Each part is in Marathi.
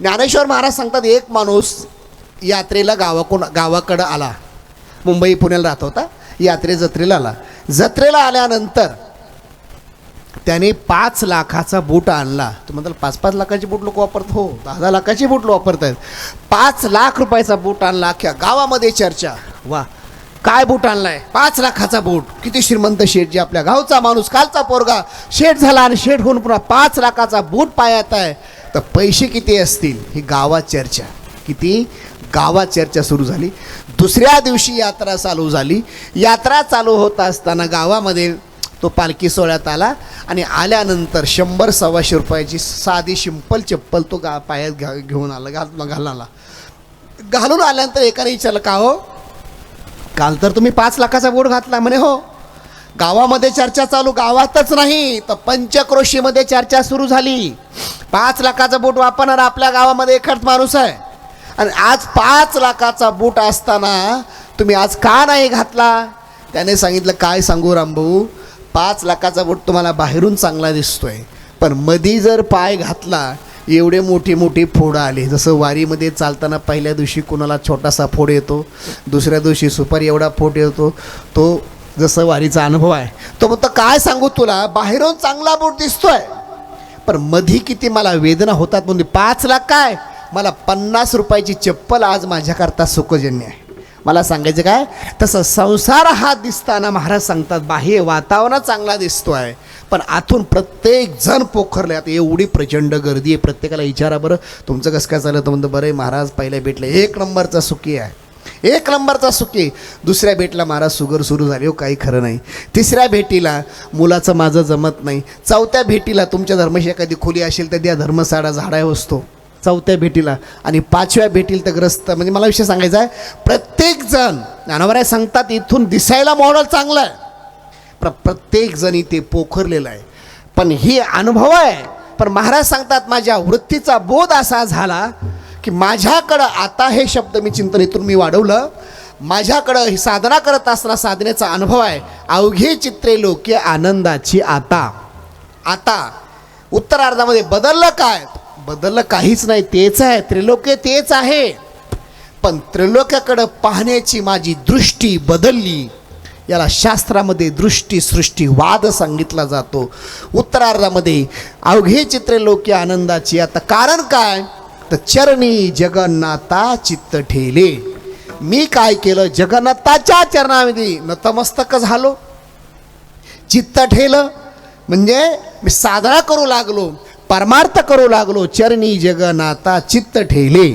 ज्ञानेश्वर महाराज सांगतात, एक माणूस यात्रेला गावाकडं आला, मुंबई पुण्याला राहत होता, जत्रेला आला. जत्रेला आल्यानंतर त्याने 5 लाखाचा बूट आणला. तुम्ही म्हणताल 5-5 लाखाची बूट लोक वापरतात? हो, 10-10 लाखाची बूट वापरत आहेत. 5 लाख रुपयाचा बूट आणला. अख्ख्या गावामध्ये चर्चा, वा काय बूट आणलाय, 5 लाखाचा बूट, किती श्रीमंत शेठ, जे आपल्या गावचा माणूस, कालचा पोरगा शेठ झाला आणि शेठ होऊन पुन्हा 5 लाखाचा बूट पायात आहे, तर पैसे किती असतील, ही गावात चर्चा. किती गावात चर्चा सुरू झाली. दुसऱ्या दिवशी यात्रा चालू झाली. यात्रा चालू होत असताना गावामध्ये तो पालखी सोहळ्यात आला आणि आल्यानंतर 100-125 रुपयाची साधी सिंपल चप्पल तो पायात घेऊन आला, घालून आल्यानंतर एकाने विचारलं, का हो, काल तर तुम्ही 5 लाखाचा बूट घातला? म्हणे हो. गावामध्ये चर्चा चालू, गावातच नाही तर पंचक्रोशीमध्ये चर्चा सुरू झाली. 5 लाखाचा बूट वापरणारा आपल्या गावामध्ये एकच माणूस आहे आणि आज 5 लाखाचा बूट असताना तुम्ही आज का नाही घातला? त्याने सांगितलं, काय सांगू रामभाऊ, 5 लाखाचा बूट तुम्हाला बाहेरून चांगला दिसतोय, पण मधी जर पाय घातला एवढे मोठी फोडं आले. जसं वारीमध्ये चालताना पहिल्या दिवशी कोणाला छोटासा फोड येतो, दुसऱ्या दिवशी सुपारी एवढा फोड येतो, तो जसं वारीचा अनुभव आहे. तो म्हणतो, काय सांगू तुला, बाहेरून चांगला बूट दिसतोय पण मधी किती मला वेदना होतात. म्हणजे 5 लाख काय, मला 50 रुपयाची चप्पल आज माझ्याकरता सुखजन्य आहे. मला सांगायचं काय, तसं संसार हा दिसताना महाराज सांगतात बाह्य वातावरण चांगला दिसतो आहे, पण आतून प्रत्येक जण पोखरले. आता एवढी प्रचंड गर्दी आहे, प्रत्येकाला विचारा, बरं तुमचं कसं काय चाललं? तर म्हणतं, बरं महाराज पहिल्या भेटले 1 नंबरचा सुखी आहे, 1 नंबरचा सुखी. दुसऱ्या भेटीला महाराज शुगर सुरू झाली, हो काही खरं नाही. तिसऱ्या भेटीला मुलाचं माझं जमत नाही. चौथ्या भेटीला तुमच्या धर्माशी एखादी खोली असेल तर द्या, धर्मसाडा झाडाय असतो चौथ्या भेटीला. आणि 5व्या भेटीला तर ग्रस्त. म्हणजे मला विषय सांगायचा आहे, प्रत्येक जण ज्ञानोबा सांगतात इथून दिसायला मॉडेल चांगलं आहे, पण प्रत्येक जण इथे पोखरलेला आहे. पण ही अनुभव आहे. पण महाराज सांगतात माझ्या वृत्तीचा बोध असा झाला की माझ्याकडं आता, हे शब्द मी चिंतन इथून मी वाढवलं, माझ्याकडं ही साधना करत असताना साधनेचा अनुभव आहे. अवघे चित्रे लोके आनंदाची आता. आता उत्तरार्धामध्ये बदललं काय? बदललं काहीच नाही, तेच आहे. त्रिलोक्य तेच आहे, पण त्रिलोक्याकडं पाहण्याची माझी दृष्टी बदलली. याला शास्त्रामध्ये दृष्टी सृष्टी वाद सांगितला जातो. उत्तरार्धामध्ये अवघे चित्रे लोके आनंदाची आता. कारण काय, तर चरणी जगन्नाथा चित्त ठेले. मी काय केलं, जगन्नाथाच्या चरणामध्ये नतमस्तक झालो, चित्त ठेलं. म्हणजे मी साधना करू लागलो, परमार्थ करू लागलो. चरणी जगन्नाथा चित्त ठेले.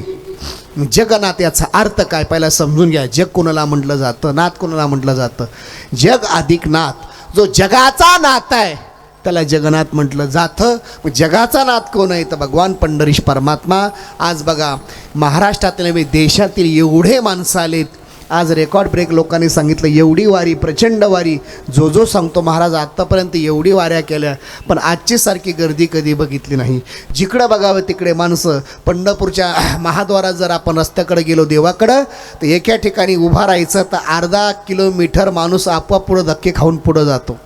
जगन्नाथ याचा अर्थ काय पहिला समजून घ्या. जग कोणाला म्हटलं जातं, नाथ कोणाला म्हटलं जातं? जग अधिक नाथ. जो जगाचा नाथ आहे त्याला जगन्नाथ म्हटलं जातं. जगाचा नाथ कोण आहे तर भगवान पंढरीश परमात्मा. आज बघा महाराष्ट्रातील देशातील एवढे माणसं आलेत. आज रेकॉर्ड ब्रेक लोकांनी सांगितलं, एवढी वारी, प्रचंड वारी. जो सांगतो महाराज आत्तापर्यंत एवढी वाऱ्या केल्या, पण आजची सारखी गर्दी कधी बघितली नाही. जिकडं बघावं तिकडे माणसं. पंढरपूरच्या महाद्वारात जर आपण रस्त्याकडे गेलो देवाकडं, तर एका ठिकाणी उभा राहायचं तर अर्धा किलोमीटर माणूस आपोआप पुढं धक्के खाऊन पुढं जातो.